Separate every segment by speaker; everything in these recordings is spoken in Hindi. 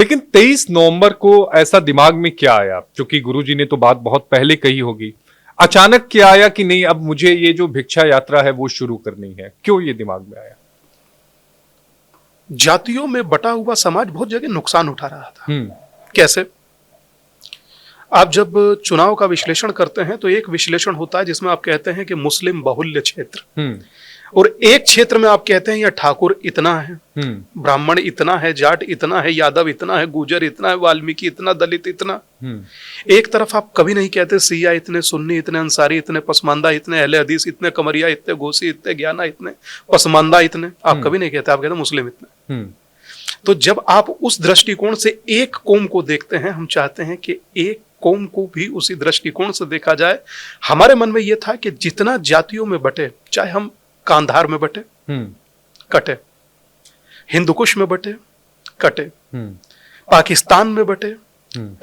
Speaker 1: लेकिन 23 नवंबर को ऐसा दिमाग में क्या आया? क्योंकि गुरुजी ने तो बात बहुत पहले कही होगी, अचानक क्या आया कि नहीं अब मुझे ये जो भिक्षा यात्रा है वो शुरू करनी है? क्यों ये दिमाग में आया?
Speaker 2: जातियों में बटा हुआ समाज बहुत जगह नुकसान उठा रहा था। कैसे? आप जब चुनाव का विश्लेषण करते हैं तो एक विश्लेषण होता है जिसमें आप कहते हैं कि मुस्लिम बाहुल्य क्षेत्र, और एक क्षेत्र में आप कहते हैं यह ठाकुर इतना है, ब्राह्मण इतना है, जाट इतना है, यादव इतना है, गुजर इतना है, वाल्मीकि इतना, दलित इतना। एक तरफ आप कभी नहीं कहते सिया इतने, सुन्नी इतने, अंसारी इतने, पसमानदा इतने, अहले हदीस इतने, कमरिया इतने, गोसी इतने, ज्ञाना इतने, पसमानदा इतने, आप कभी नहीं कहते, आप कहते मुस्लिम इतने। तो जब आप उस दृष्टिकोण से एक कौम को देखते हैं, हम चाहते हैं कि एक कौम को भी उसी दृष्टिकोण से देखा जाए। हमारे मन में यह था कि जितना जातियों में बटे, चाहे हम कांधार में बटे, कटे, हिंदुकुश में बटे, कटे, पाकिस्तान में बटे,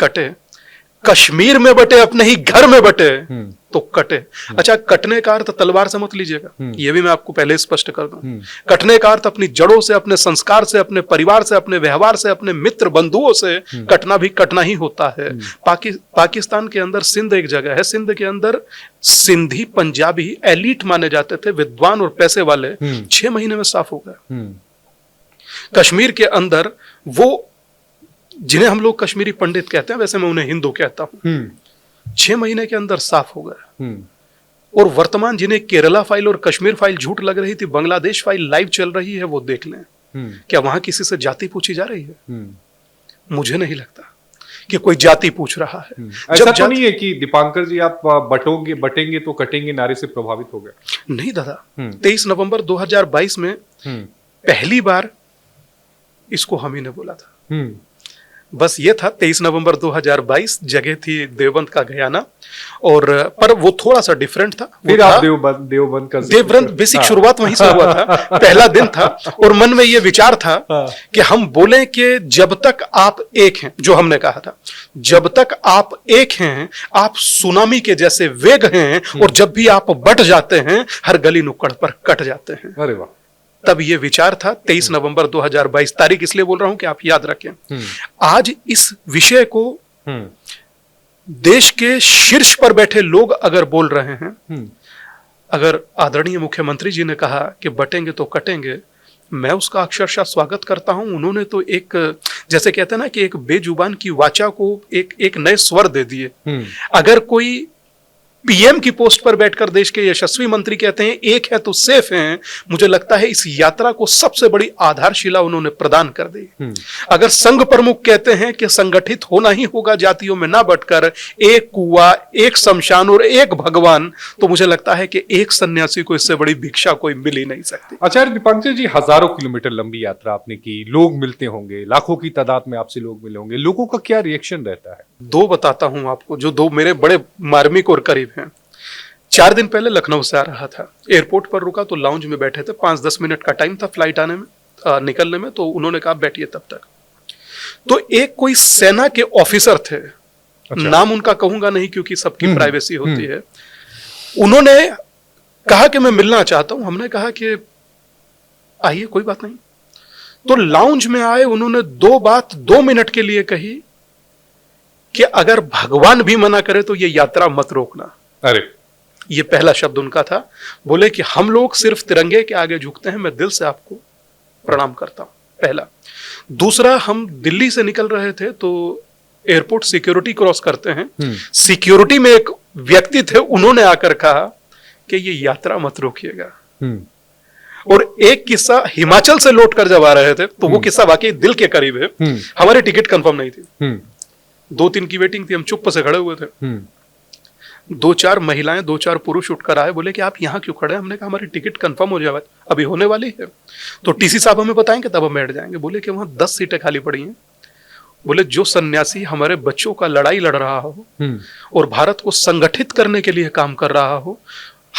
Speaker 2: कटे, कश्मीर में बटे, अपने ही घर में बटे, तो कटे। अच्छा, कटने का अर्थ तलवार से मत लीजिएगा, ये भी मैं आपको पहले स्पष्ट कर दूं। कटने का अर्थ अपनी जड़ों से, अपने संस्कार से, अपने परिवार से, अपने व्यवहार से, अपने मित्र बंधुओं से कटना भी कटना ही होता है। पाकिस्तान के अंदर सिंध एक जगह है, सिंध के अंदर सिंधी पंजाबी एलीट माने जाते थे, विद्वान और पैसे वाले, 6 महीने में साफ हो गए। कश्मीर के अंदर वो जिन्हें हम लोग कश्मीरी पंडित कहते हैं, वैसे मैं उन्हें हिंदू कहता हूं, 6 महीने के अंदर साफ हो गया। और वर्तमान जिन्हें केरला फाइल और कश्मीर फाइल झूठ लग रही थी, बांग्लादेश फाइल लाइव चल रही है, वो देख लें। क्या वहां किसी से जाति पूछी जा रही है? मुझे नहीं लगता कि कोई जाति पूछ रहा है।
Speaker 1: ऐसा तो नहीं है कि दीपांकर जी आप बटेंगे तो कटेंगे नारे से प्रभावित हो गए?
Speaker 2: नहीं दादा, 23 नवंबर 2022 में पहली बार इसको हम ही ने बोला था। बस ये था 23 नवंबर 2022, जगह थी देवबंद का गयाना, और पर वो थोड़ा सा डिफरेंट था।
Speaker 1: फिर आप देवबंद का
Speaker 2: बेसिक शुरुआत वहीं से हुआ था, पहला दिन था, और मन में ये विचार था कि हम बोले कि जब तक आप एक हैं, जो हमने कहा था, जब तक आप एक हैं, आप सुनामी के जैसे वेग हैं, और जब भी आप बट जाते हैं, हर गली नुक्कड़ पर कट जाते हैं।
Speaker 1: अरे वाह!
Speaker 2: तब ये विचार था। 23 नवंबर 2022 तारीख इसलिए बोल रहा हूं कि आप याद रखें। आज इस विषय को देश के शीर्ष पर बैठे लोग अगर बोल रहे हैं, अगर आदरणीय मुख्यमंत्री जी ने कहा कि बटेंगे तो कटेंगे, मैं उसका अक्षरशः स्वागत करता हूं। उन्होंने तो एक, जैसे कहते हैं ना कि एक बेजुबान की वाचा को एक नए स्वर दे दिए। अगर कोई पीएम की पोस्ट पर बैठकर देश के यशस्वी मंत्री कहते हैं एक है तो सेफ हैं, मुझे लगता है इस यात्रा को सबसे बड़ी आधारशिला उन्होंने प्रदान कर दी। अगर संघ प्रमुख कहते हैं कि संगठित होना ही होगा, जातियों में ना बटकर, एक कुआं, एक शमशान और एक भगवान, तो मुझे लगता है कि एक सन्यासी को इससे बड़ी भिक्षा कोई मिल ही नहीं सकती।
Speaker 1: आचार्य दीपांकर जी, हजारों किलोमीटर लंबी यात्रा आपने की, लोग मिलते होंगे, लाखों की तादाद में आपसे लोग मिले होंगे, लोगों का क्या रिएक्शन रहता है?
Speaker 2: 2 बताता हूं आपको, जो 2 मेरे बड़े मार्मिक और करीब हैं। 4 दिन पहले लखनऊ से आ रहा था, एयरपोर्ट पर रुका तो लाउंज में बैठे थे, 5-10 मिनट का टाइम था फ्लाइट आने में, निकलने में, तो उन्होंने कहा बैठिए तब तक। तो एक कोई सेना के ऑफिसर थे, अच्छा। नाम उनका कहूंगा नहीं क्योंकि सबकी प्राइवेसी होती है। उन्होंने कहा कि मैं मिलना चाहता हूं। हमने कहा कि आइए, कोई बात नहीं। तो लाउंज में आए, उन्होंने 2 बात 2 मिनट के लिए कही कि अगर भगवान भी मना करे तो ये यात्रा मत रोकना।
Speaker 1: अरे,
Speaker 2: ये पहला शब्द उनका था। बोले कि हम लोग सिर्फ तिरंगे के आगे झुकते हैं, मैं दिल से आपको प्रणाम करता हूं, पहला। दूसरा, हम दिल्ली से निकल रहे थे तो एयरपोर्ट सिक्योरिटी क्रॉस करते हैं, सिक्योरिटी में एक व्यक्ति थे, उन्होंने आकर कहा कि ये यात्रा मत रोकिएगा। और एक किस्सा, हिमाचल से लौट कर जब आ रहे थे, तो वो किस्सा वाकई दिल के करीब है। हमारी टिकट कंफर्म नहीं थी, 2-3 की वेटिंग थी, हम चुप से खड़े हुए थे। 2-4 महिलाएं, 2-4 पुरुष उठकर आए, बोले कि आप यहाँ क्यों खड़े हैं? हमने कहा हमारी टिकट कंफर्म हो जाए, अभी होने वाली है, तो टीसी साहब हमें बताएंगे तब हम बैठ जाएंगे। बोले कि वहां 10 सीटें खाली पड़ी हैं। बोले जो सन्यासी हमारे बच्चों का लड़ाई लड़ रहा हो और भारत को संगठित करने के लिए काम कर रहा हो,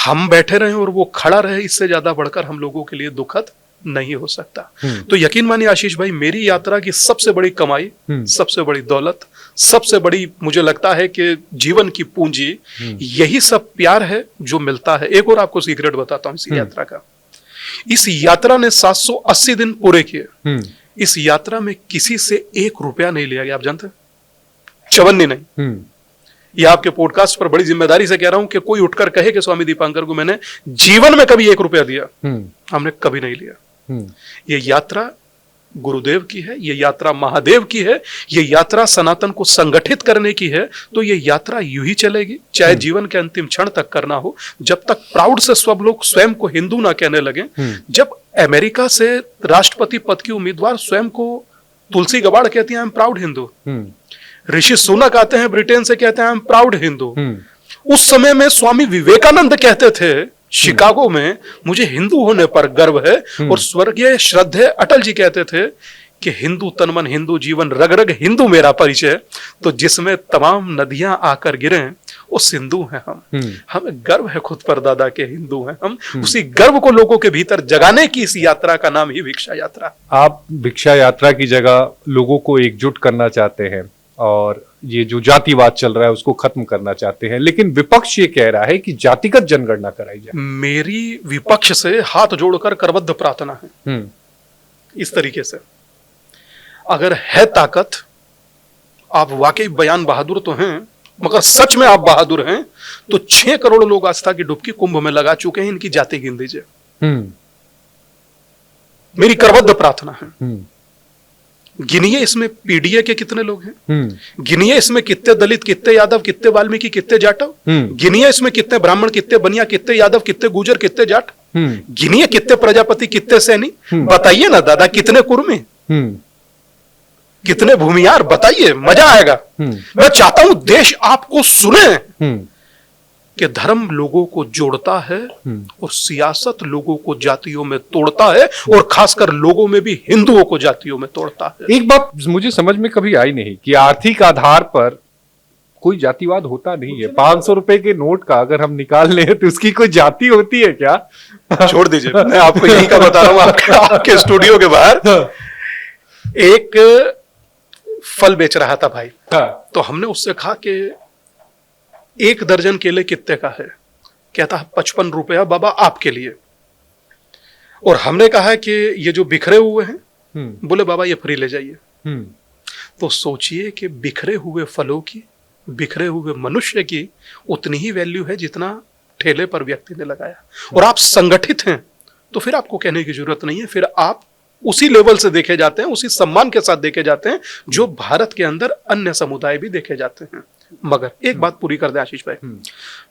Speaker 2: हम बैठे रहे और वो खड़ा रहे, इससे ज्यादा बढ़कर हम लोगों के लिए दुखद नहीं हो सकता। तो यकीन मानिए आशीष भाई, मेरी यात्रा की सबसे बड़ी कमाई, सबसे बड़ी दौलत, सबसे बड़ी मुझे लगता है कि जीवन की पूंजी, यही सब प्यार है जो मिलता है। एक और आपको सीक्रेट बताता हूं इस यात्रा का। इस यात्रा ने 780 दिन पूरे किए। इस यात्रा में किसी से 1 रुपया नहीं लिया गया, आप जानते हैं? चवन्नी नहीं। ये आपके पॉडकास्ट पर बड़ी जिम्मेदारी से कह रहा हूं कि कोई उठकर कहे कि स्वामी दीपांकर को मैंने जीवन में कभी 1 रुपया दिया, हमने कभी नहीं लिया। ये यात्रा गुरुदेव की है, ये यात्रा महादेव की है, ये यात्रा सनातन को संगठित करने की है। तो ये यात्रा यूं ही चलेगी, चाहे जीवन के अंतिम क्षण तक करना हो, जब तक प्राउड से सब लोग स्वयं को हिंदू ना कहने लगे। जब अमेरिका से राष्ट्रपति पद की उम्मीदवार स्वयं को तुलसी गबाड़ कहती है, I am proud Hindu. Rishi Sunak आते हैं ब्रिटेन से, कहते हैं आई एम प्राउड हिंदू। उस समय में स्वामी विवेकानंद कहते थे शिकागो में, मुझे हिंदू होने पर गर्व है। और स्वर्गीय श्रद्धेय अटल जी कहते थे कि हिंदू तन मन, हिंदू जीवन, रग रग हिंदू मेरा परिचय। तो जिसमें तमाम नदियां आकर गिरे वो सिंधु हैं हम। हमें गर्व है खुद पर दादा के हिंदू हैं हम। उसी गर्व को लोगों के भीतर जगाने की इस यात्रा का नाम ही भिक्षा यात्रा।
Speaker 1: आप भिक्षा यात्रा की जगह लोगों को एकजुट करना चाहते हैं और ये जो जातिवाद चल रहा है उसको खत्म करना चाहते हैं, लेकिन विपक्ष ये कह रहा है कि जातिगत जनगणना कराई जाए।
Speaker 2: मेरी विपक्ष से हाथ जोड़कर करबद्ध प्रार्थना है इस तरीके से, अगर है ताकत, आप वाकई बयान बहादुर तो हैं, मगर सच में आप बहादुर हैं, तो 6 करोड़ लोग आस्था की डुबकी कुंभ में लगा चुके हैं, इनकी जाति गिन दीजिए। मेरी करबद्ध प्रार्थना है। गिनिए इसमें पीडीए के कितने लोग हैं, गिनिए इसमें कितने दलित, कितने यादव, कितने वाल्मीकि, कितने जाटव, गिनिए इसमें कितने ब्राह्मण, कितने बनिया, कितने यादव, कितने गुजर, कितने जाट, गिनिए कितने प्रजापति, कितने सैनी, बताइए ना दादा कितने कुर्मी, कितने भूमियार, बताइए, मजा आएगा। मैं चाहता हूं देश आपको सुने कि धर्म लोगों को जोड़ता है और सियासत लोगों को जातियों में तोड़ता है, और खासकर लोगों में भी हिंदुओं को जातियों में तोड़ता है।
Speaker 1: एक बात मुझे समझ में कभी आई नहीं कि आर्थिक आधार पर कोई जातिवाद होता नहीं है। 500 रुपए के नोट का अगर हम निकाल लें तो उसकी कोई जाति होती है क्या?
Speaker 2: छोड़ दीजिए, मैं आपको यही का बता रहा हूं। आपके स्टूडियो के बाहर एक फल बेच रहा था भाई, तो हमने उससे कहा कि 1 दर्जन केले कितने का है? कहता है 55 रुपया बाबा आपके लिए। और हमने कहा कि ये जो बिखरे हुए हैं, बोले बाबा ये फ्री ले जाइए। तो सोचिए कि बिखरे हुए फलों की, बिखरे हुए मनुष्य की उतनी ही वैल्यू है जितना ठेले पर व्यक्ति ने लगाया। और आप संगठित हैं तो फिर आपको कहने की जरूरत नहीं है, फिर आप उसी लेवल से देखे जाते हैं, उसी सम्मान के साथ देखे जाते हैं जो भारत के अंदर अन्य समुदाय भी देखे जाते हैं। मगर एक बात पूरी कर दे आशीष भाई,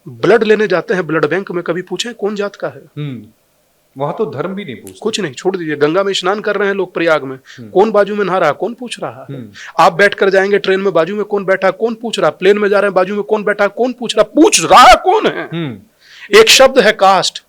Speaker 2: ब्लड लेने जाते हैं ब्लड बैंक में, कभी पूछे कौन जात का है?
Speaker 1: वहां तो धर्म भी नहीं पूछते,
Speaker 2: कुछ नहीं, छोड़ दीजिए। गंगा में स्नान कर रहे हैं लोग प्रयाग में, कौन बाजू में नहा रहा, कौन पूछ रहा है? आप बैठ कर जाएंगे ट्रेन में, बाजू में कौन बैठा, कौन पूछ रहा? प्लेन में जा रहे हैं, बाजू में कौन बैठा, कौन पूछ रहा? पूछ रहा कौन है? एक शब्द है कास्ट,